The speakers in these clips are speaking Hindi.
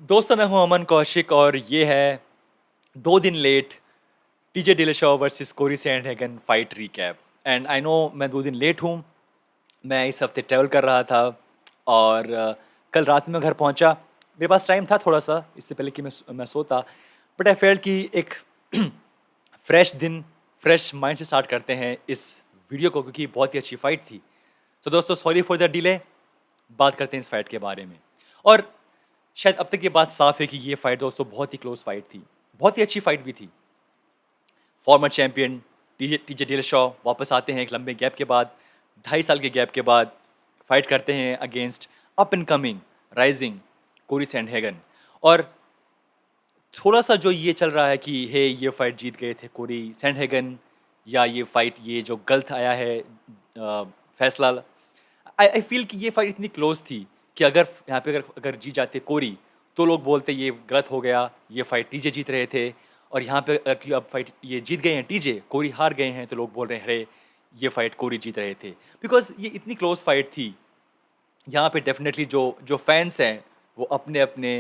दोस्तों मैं हूं अमन कौशिक और ये है 2 दिन late TJ Dillashaw versus Cory Sandhagen fight recap. And I know मैं 2 दिन लेट हूं। मैं इस हफ्ते ट्रैवल कर रहा था और कल रात में घर पहुंचा। मेरे पास टाइम था थोड़ा सा इससे पहले कि मैं सोता। बट आई फेल्ट कि एक फ्रेश दिन फ्रेश माइंड से स्टार्ट करते हैं इस वीडियो को, क्योंकि बहुत ही अच्छी फाइट थी। तो दोस्तों सॉरी फॉर द डिले। बात करते हैं इस फाइट के बारे में। और शायद अब तक ये बात साफ है कि ये फाइट दोस्तों बहुत ही क्लोज फाइट थी। बहुत ही अच्छी फाइट भी थी। फॉर्मर चैंपियन टीजे टीजे डिलशॉ वापस आते हैं एक लंबे गैप के बाद, 2.5 साल के गैप के बाद फाइट करते हैं against up and coming rising Cory Sandhagen. और थोड़ा सा जो ये चल रहा है कि हे ये फाइट जीत गए थे कोरी सैंडहैगन, या ये फाइट ये जो गलत आया है फैसला। आई फील कि ये फाइट इतनी क्लोज थी कि अगर यहाँ पे अगर अगर जीत जाते कोरी तो लोग बोलते ये गलत हो गया, ये फाइट टीजे जीत रहे थे। और यहाँ पे अगर कि अब फाइट ये जीत गए हैं टीजे, कोरी हार गए हैं, तो लोग बोल रहे हैं अरे ये फाइट कोरी जीत रहे थे। बिकॉज ये इतनी क्लोज फाइट थी। यहाँ पे डेफिनेटली जो जो फैंस हैं वो अपने अपने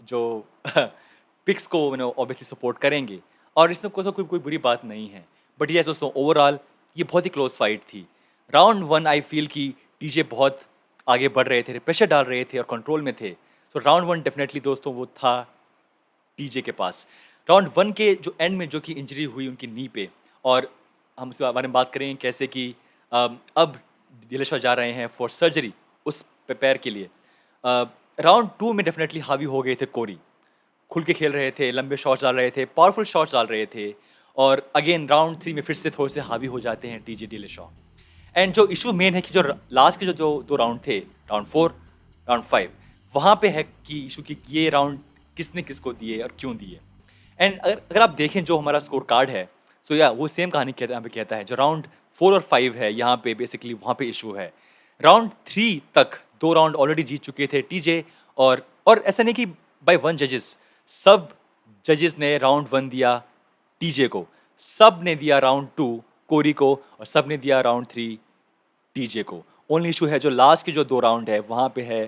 जो पिक्स को ऑब्वियसली सपोर्ट करेंगे। और इसमें कोई बुरी बात नहीं है। बट यस दोस्तों, ओवरऑल ये बहुत ही क्लोज फाइट थी। राउंड 1 आई फील कि टीजे बहुत आगे बढ़ रहे थे, प्रेशर डाल रहे थे और कंट्रोल में थे। सो राउंड 1 डेफिनेटली दोस्तों वो था टीजे के पास। राउंड 1 के जो एंड में जो कि इंजरी हुई उनकी नी पे, और हम इसके बारे में बात करेंगे कैसे कि अब दिलेश्वर जा रहे हैं फॉर सर्जरी उस पैर के लिए। राउंड 2 में डेफिनेटली हावी हो गए थे कोरी। खुल के खेल रहे थे, लंबे शॉट्स डाल रहे थे, पावरफुल शॉट्स डाल रहे थे। और अगेन राउंड 3 में फिर से थोड़े से हावी हो जाते हैं टीजे डिलेशॉ। एंड जो इशू मेन है कि जो लास्ट के जो जो 2 राउंड थे, राउंड 4 राउंड 5, वहाँ पे है कि इशू की ये राउंड किसने किसको दिए और क्यों दिए। एंड अगर अगर आप देखें जो हमारा स्कोर कार्ड है, सो या वो सेम कहानी कहता यहाँ पे कहता है। जो राउंड 4 और 5 है यहाँ पे बेसिकली वहाँ पे इशू है। राउंड 3 तक 2 राउंड ऑलरेडी जीत चुके थे टीजे। और ऐसा नहीं कि बाय 1 जजेस, सब जजेस ने राउंड 1 दिया टीजे को, सब ने दिया राउंड 2 कोरी को, और सब ने दिया राउंड 3 टीजे को। ओनली इशू है जो लास्ट के जो 2 राउंड है वहाँ पे है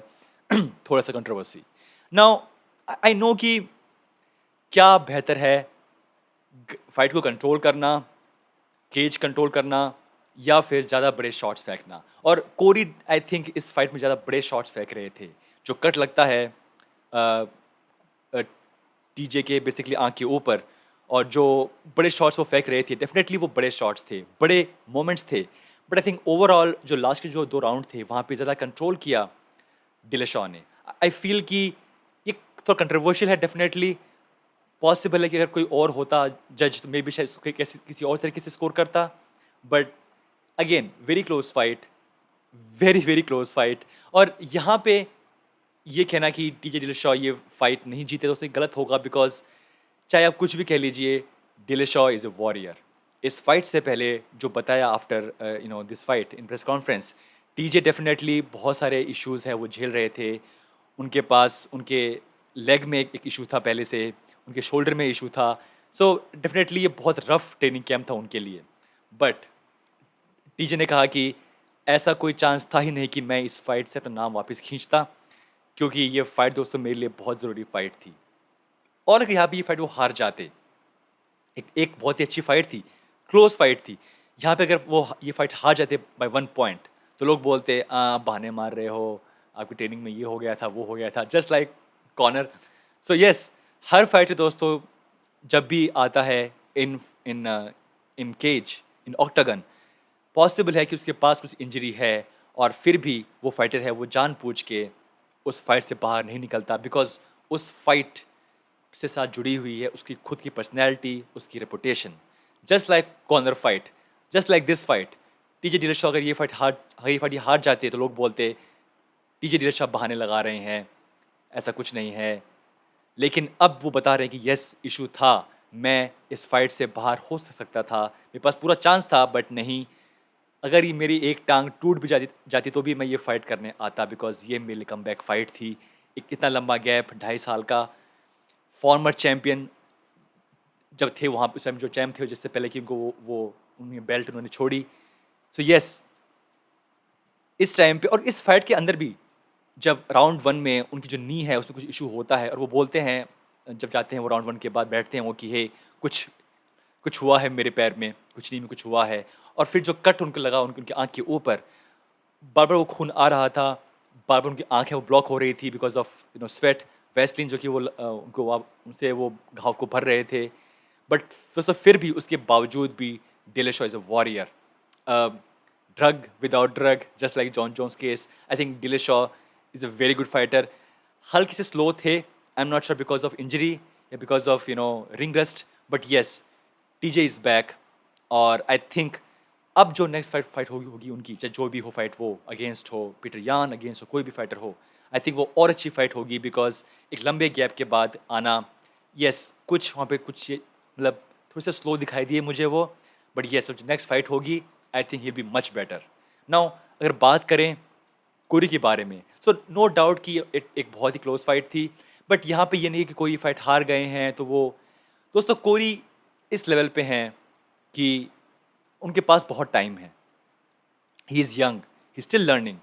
थोड़ा सा कंट्रोवर्सी। नाउ आई नो कि क्या बेहतर है, फाइट को कंट्रोल करना, केज कंट्रोल करना, या फिर ज़्यादा बड़े शॉट्स फेंकना। और कोरी आई थिंक इस फाइट में ज़्यादा बड़े शॉट्स फेंक रहे थे। जो कट लगता है टीजे के बेसिकली आँख के ऊपर, और जो बड़े शॉट्स वो फेंक रहे थे डेफिनेटली वो बड़े शॉट्स थे, बड़े मोमेंट्स थे। बट आई थिंक ओवरऑल जो लास्ट के जो 2 राउंड थे वहाँ पे ज़्यादा कंट्रोल किया डिलेशॉ ने। आई फील कि ये थोड़ा कंट्रोवर्शियल है। डेफिनेटली पॉसिबल है कि अगर कोई और होता जज तो मे बी शायद इसको किसी और तरीके से स्कोर करता। But again very close fight, very very close fight. और यहाँ पे ये कहना कि टीजे डिलशॉ ये फाइट नहीं जीते दोस्तों गलत होगा। बिकॉज चाहे आप कुछ भी कह लीजिए, डिलशॉ इज़ अ वॉरियर। इस फाइट से पहले जो बताया after this fight in press conference, TJ definitely बहुत सारे इश्यूज हैं वो झेल रहे थे। उनके पास उनके लेग में एक इशू था पहले से, उनके शोल्डर में इशू था। सो डेफिनेटली ये बहुत रफ ट्रेनिंग कैंप था उनके लिए। बट टीजे ने कहा कि ऐसा कोई चांस था ही नहीं कि मैं इस फाइट से अपना नाम वापस खींचता, क्योंकि ये फाइट दोस्तों मेरे लिए बहुत ज़रूरी फाइट थी। और अगर यहाँ पे ये फाइट वो हार जाते, एक बहुत ही अच्छी फाइट थी, क्लोज फाइट थी। यहाँ पे अगर वो ये फाइट हार जाते बाय 1 पॉइंट, तो लोग बोलते बहाने मार रहे हो, आपकी ट्रेनिंग में ये हो गया था वो हो गया था, just like corner. So yes, हर फाइटर दोस्तों जब भी आता है in in in cage, in octagon, possible है कि उसके पास कुछ इंजरी है, और फिर भी वो फाइटर है वो जानबूझ के उस फाइट से बाहर नहीं निकलता। बिकॉज उस फाइट से साथ जुड़ी हुई है उसकी खुद की पर्सनैलिटी, उसकी reputation. Just like corner fight, just like this fight, TJ Dillashaw अगर ये फाइट ये हार जाती है तो लोग बोलते टीजे डिलशॉ बहाने लगा रहे हैं, ऐसा कुछ नहीं है। लेकिन अब वो बता रहे हैं कि यस इशू था, मैं इस फाइट से बाहर हो सकता था, मेरे पास पूरा चांस था, बट नहीं। अगर ये मेरी एक टांग टूट भी जाती तो भी मैं ये फाइट करने आता, बिकॉज ये मेरी कम बैक फाइट थी। एक इतना लंबा गैप, 2.5 साल का। फॉर्मर चैम्पियन जब थे वहाँ पे, उस टाइम जो चैम्प थे जिससे पहले कि उनको वो उन्हें बेल्ट उन्होंने छोड़ी। सो यस, इस टाइम पे और इस फाइट के अंदर भी जब राउंड 1 में उनकी जो नी है उसमें कुछ इश्यू होता है और वो बोलते हैं जब जाते हैं वो राउंड 1 के बाद बैठते हैं वो कि हे कुछ कुछ हुआ है मेरे पैर में, कुछ नी में कुछ हुआ है। और फिर जो कट उनको लगा उनकी आँख के ऊपर, बार-बार वो खून आ रहा था, बार-बार उनकी आँखें वो ब्लॉक हो रही थी बिकॉज़ ऑफ स्वेट, वैसलीन जो कि उनको उनसे वो घाव को भर रहे थे। बट दोस्तों फिर भी उसके बावजूद भी Dillashaw is a warrior. Drug without drug just like Jon Jones case, I think Dillashaw is a very good fighter. हल्के से स्लो थे, I am not sure because of injury या because of ring rust, but yes TJ is back. और आई थिंक अब जो नेक्स्ट फाइट होगी होगी उनकी, चाहे जो भी हो फाइट, वो अगेंस्ट हो पीटर यान, अगेंस्ट हो कोई भी फाइटर हो, आई थिंक वो और अच्छी फाइट होगी बिकॉज़ एक लंबे गैप के बाद आना, येस कुछ वहाँ पे कुछ मतलब थोड़े से स्लो दिखाई दिए मुझे वो, बट येस जो नेक्स्ट फाइट होगी I think he will be much better. Now अगर बात करें कोरी के बारे में, सो नो डाउट कि एक बहुत ही क्लोज फाइट थी, बट यहाँ पे ये नहीं कि कोई फाइट हार गए हैं तो वो, दोस्तों कोरी इस लेवल पे हैं कि उनके पास बहुत टाइम है, he is young, he still learning.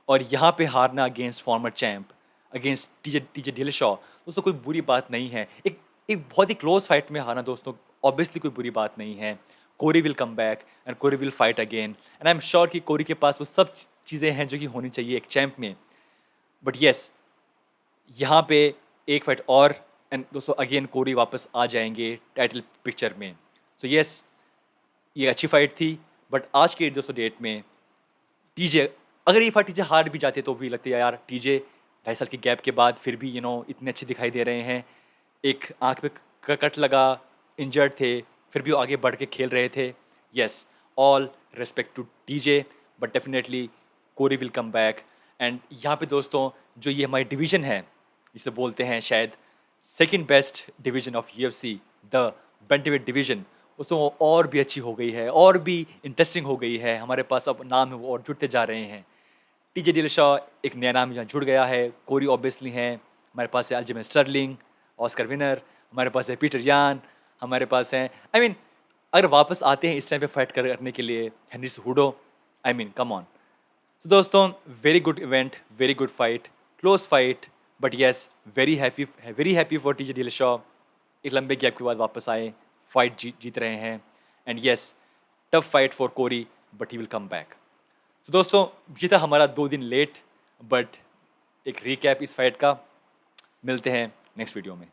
और यहाँ पे हारना against former champ, against TJ TJ Dillashaw, दोस्तों कोई बुरी बात नहीं है। एक एक बहुत ही क्लोज फाइट में हारना दोस्तों ऑब्वियसली कोई बुरी बात नहीं है। Cory will come back and Cory will fight again and I am sure कि कोरी के पास वो सब चीज़ें हैं जो कि होनी चाहिए एक चैंप में। बट येस यहाँ पे एक फाइट और एंड दोस्तों अगेन कोरी वापस आ जाएंगे टाइटल पिक्चर में। सो येस ये अच्छी फाइट थी, बट आज के दोस्तों डेट में टीजे, अगर ये फाइट टीजे हार भी जाते तो भी लगती है यार टीजे 2.5 साल के गैप के बाद फिर भी इतने अच्छे दिखाई दे रहे हैं। एक आँख पे कट लगा, इंजर्ड थे, फिर भी वो आगे बढ़ के खेल रहे थे। Yes, all respect to TJ, but definitely Corey will come back. And यहाँ पे दोस्तों जो ये हमारी डिवीज़न है, इसे बोलते हैं शायद second best division of UFC, the bantamweight division, दोस्तों वो और भी अच्छी हो गई है, और भी इंटरेस्टिंग हो गई है। हमारे पास अब नाम है वो और जुड़ते जा रहे हैं। टीजे डिलशॉ एक नया नाम यहाँ जुड़ गया है, कोरी ऑब्वियसली हैं, हमारे पास है अल्जेमेन स्टर्लिंग, ऑस्कर विनर, हमारे पास है पीटर यान, हमारे पास हैं आई मीन अगर वापस आते हैं इस टाइम पे फाइट करने के लिए Henry Cejudo, I mean come on. तो दोस्तों very good event, very good fight, close fight, but yes very happy for TJ Dillashaw. एक लंबे गैप के बाद वापस आए, फाइट जीत रहे हैं and yes tough fight for Corey, but he will come back. तो दोस्तों ये था हमारा 2 दिन लेट बट एक रीकैप इस फाइट का। मिलते हैं नेक्स्ट वीडियो में।